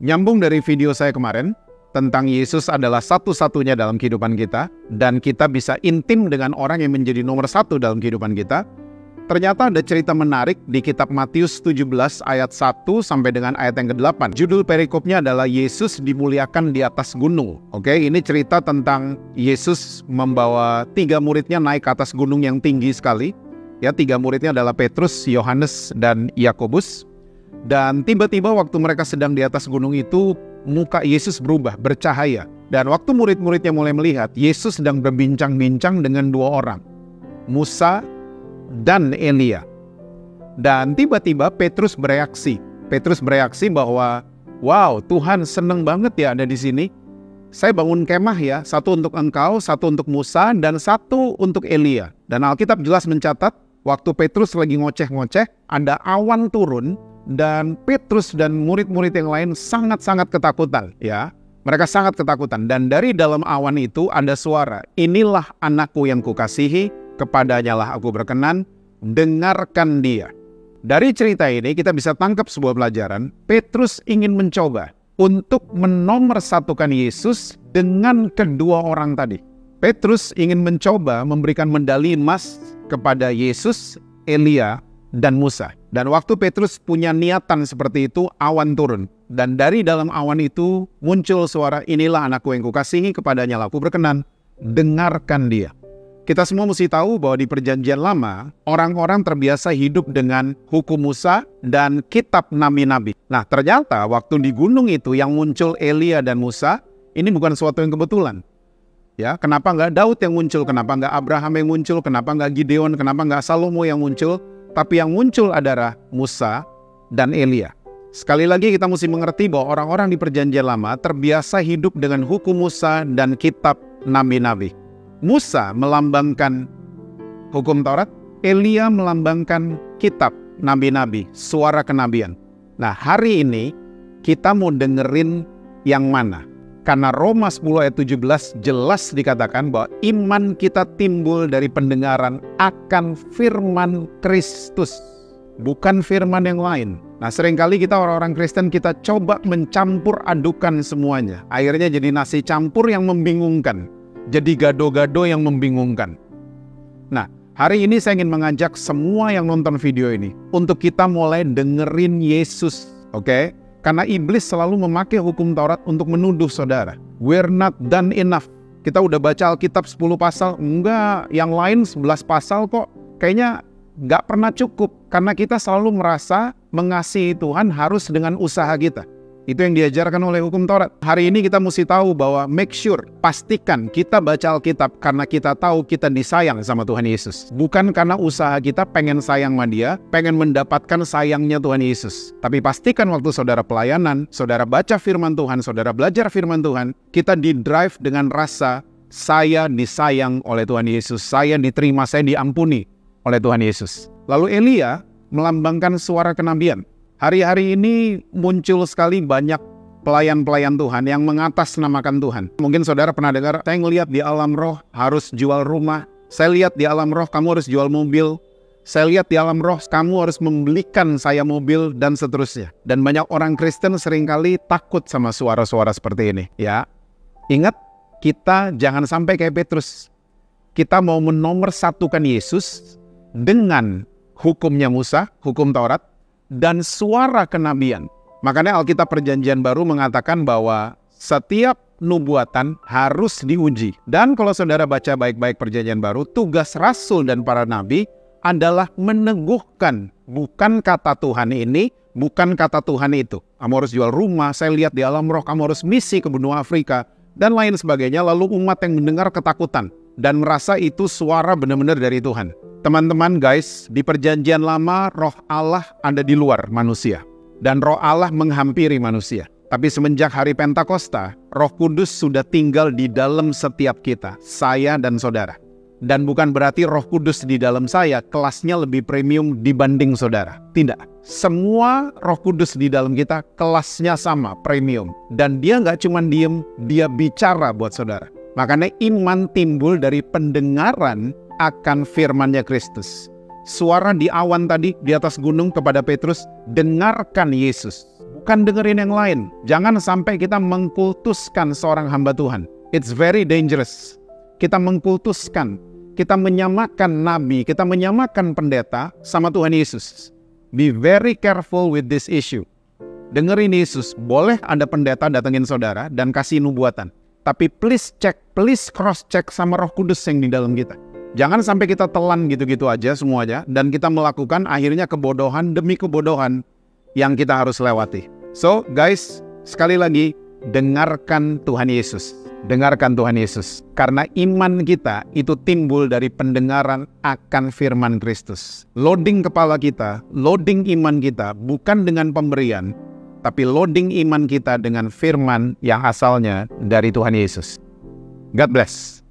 Nyambung dari video saya kemarin tentang Yesus adalah satu-satunya dalam kehidupan kita, dan kita bisa intim dengan orang yang menjadi nomor satu dalam kehidupan kita. Ternyata ada cerita menarik di kitab Matius 17 ayat 1 sampai dengan ayat yang ke-8. Judul perikopnya adalah Yesus dimuliakan di atas gunung. Oke, ini cerita tentang Yesus membawa 3 muridnya naik ke atas gunung yang tinggi sekali. Ya, 3 muridnya adalah Petrus, Yohanes, dan Yakobus. Dan tiba-tiba waktu mereka sedang di atas gunung itu, muka Yesus berubah, bercahaya. Dan waktu murid-muridnya mulai melihat, Yesus sedang berbincang-bincang dengan 2 orang, Musa dan Elia. Dan tiba-tiba Petrus bereaksi. Petrus bereaksi bahwa, wow, Tuhan seneng banget ya ada di sini. Saya bangun kemah ya, satu untuk engkau, satu untuk Musa, dan satu untuk Elia. Dan Alkitab jelas mencatat, waktu Petrus lagi ngoceh-ngoceh, ada awan turun, dan Petrus dan murid-murid yang lain sangat-sangat ketakutan. Ya, mereka sangat ketakutan. Dan dari dalam awan itu ada suara, inilah anakku yang kukasihi, kepadanya lah aku berkenan, dengarkan dia. Dari cerita ini kita bisa tangkap sebuah pelajaran. Petrus ingin mencoba untuk menomorsatukan Yesus dengan kedua orang tadi. Petrus ingin mencoba memberikan medali emas kepada Yesus, Elia, dan Musa. Dan waktu Petrus punya niatan seperti itu, awan turun. Dan dari dalam awan itu muncul suara, inilah anakku yang kukasihi, kepadanya lah aku berkenan, dengarkan dia. Kita semua mesti tahu bahwa di perjanjian lama, orang-orang terbiasa hidup dengan hukum Musa dan kitab nabi-nabi. Nah, ternyata waktu di gunung itu yang muncul Elia dan Musa, ini bukan suatu yang kebetulan. Ya, kenapa nggak Daud yang muncul, kenapa nggak Abraham yang muncul, kenapa nggak Gideon, kenapa nggak Salomo yang muncul, tapi yang muncul adalah Musa dan Elia. Sekali lagi kita mesti mengerti bahwa orang-orang di perjanjian lama terbiasa hidup dengan hukum Musa dan kitab nabi-nabi. Musa melambangkan hukum Taurat, Elia melambangkan kitab nabi-nabi, suara kenabian. Nah, hari ini kita mau dengerin yang mana? Karena Roma 10 ayat 17 jelas dikatakan bahwa iman kita timbul dari pendengaran akan firman Kristus, bukan firman yang lain. Nah, seringkali kita orang-orang Kristen kita coba mencampur adukan semuanya. Akhirnya jadi nasi campur yang membingungkan. Jadi gado-gado yang membingungkan. Nah, hari ini saya ingin mengajak semua yang nonton video ini untuk kita mulai dengerin Yesus, oke? Karena iblis selalu memakai hukum Taurat untuk menuduh saudara. We're not done enough. Kita udah baca Alkitab 10 pasal, enggak, yang lain 11 pasal kok. Kayaknya enggak pernah cukup. Karena kita selalu merasa mengasihi Tuhan harus dengan usaha kita. Itu yang diajarkan oleh hukum Taurat. Hari ini kita mesti tahu bahwa make sure, pastikan kita baca Alkitab karena kita tahu kita disayang sama Tuhan Yesus. Bukan karena usaha kita pengen sayang sama Dia, pengen mendapatkan sayangnya Tuhan Yesus. Tapi pastikan waktu saudara pelayanan, saudara baca firman Tuhan, saudara belajar firman Tuhan, kita di-drive dengan rasa saya disayang oleh Tuhan Yesus, saya diterima, saya diampuni oleh Tuhan Yesus. Lalu Elia melambangkan suara kenabian. Hari-hari ini muncul sekali banyak pelayan-pelayan Tuhan yang mengatasnamakan Tuhan. Mungkin saudara pernah dengar, saya ngelihat di alam roh harus jual rumah. Saya lihat di alam roh kamu harus jual mobil. Saya lihat di alam roh kamu harus membelikan saya mobil, dan seterusnya. Dan banyak orang Kristen seringkali takut sama suara-suara seperti ini. Ya, ingat, kita jangan sampai kayak Petrus. Kita mau menomorsatukan Yesus dengan hukumnya Musa, hukum Taurat, dan suara kenabian. Makanya Alkitab Perjanjian Baru mengatakan bahwa setiap nubuatan harus diuji. Dan kalau saudara baca baik-baik Perjanjian Baru, tugas Rasul dan para nabi adalah meneguhkan, bukan kata Tuhan ini, bukan kata Tuhan itu. Kamu harus jual rumah, saya lihat di alam roh kamu harus misi ke benua Afrika, dan lain sebagainya. Lalu umat yang mendengar ketakutan dan merasa itu suara benar-benar dari Tuhan. Teman-teman guys, di perjanjian lama roh Allah ada di luar manusia. Dan roh Allah menghampiri manusia. Tapi semenjak hari Pentakosta, Roh Kudus sudah tinggal di dalam setiap kita, saya dan saudara. Dan bukan berarti Roh Kudus di dalam saya kelasnya lebih premium dibanding saudara. Tidak. Semua Roh Kudus di dalam kita kelasnya sama, premium. Dan dia nggak cuma diem, dia bicara buat saudara. Makanya iman timbul dari pendengaran akan firman-Nya Kristus. suara di awan tadi di atas gunung kepada Petrus, dengarkan Yesus. Bukan dengerin yang lain. Jangan sampai kita mengkultuskan seorang hamba Tuhan. It's very dangerous. Kita mengkultuskan, kita menyamakan nabi, kita menyamakan pendeta sama Tuhan Yesus. Be very careful with this issue. Dengerin Yesus, boleh ada pendeta datengin saudara dan kasih nubuatan. Tapi please check, please cross check sama Roh Kudus yang di dalam kita. Jangan sampai kita telan gitu-gitu aja semuanya dan kita melakukan akhirnya kebodohan demi kebodohan yang kita harus lewati. So guys, sekali lagi, dengarkan Tuhan Yesus. Dengarkan Tuhan Yesus. Karena iman kita itu timbul dari pendengaran akan firman Kristus. Loading kepala kita, loading iman kita bukan dengan pemberian, tapi loading iman kita dengan firman yang asalnya dari Tuhan Yesus. God bless.